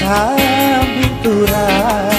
sambing turah.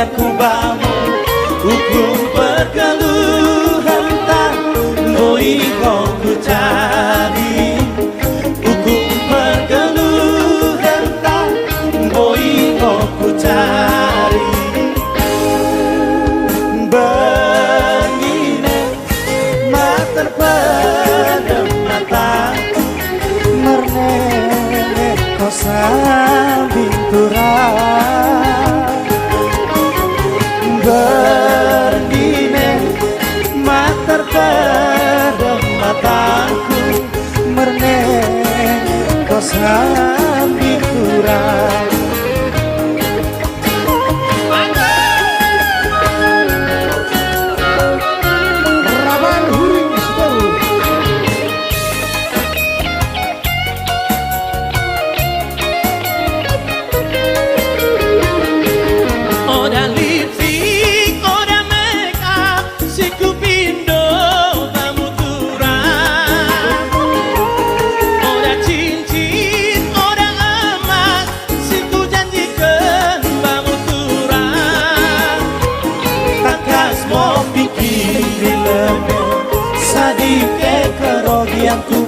Ku bangun hukum pergeluhan tak boi kau ku cari, hukum pergeluhan tak boi kau ku cari. Begini mater pada mataku mernek kau sambing turah. Berdine mater pada mataku mernek kau sambing turah. Raban huring seteru oda lipstick oda make up siku pindo kamu turang, oda cincin oda emas siku janjikan kamu turang. takas mau pikir lebih sadike kerogian ku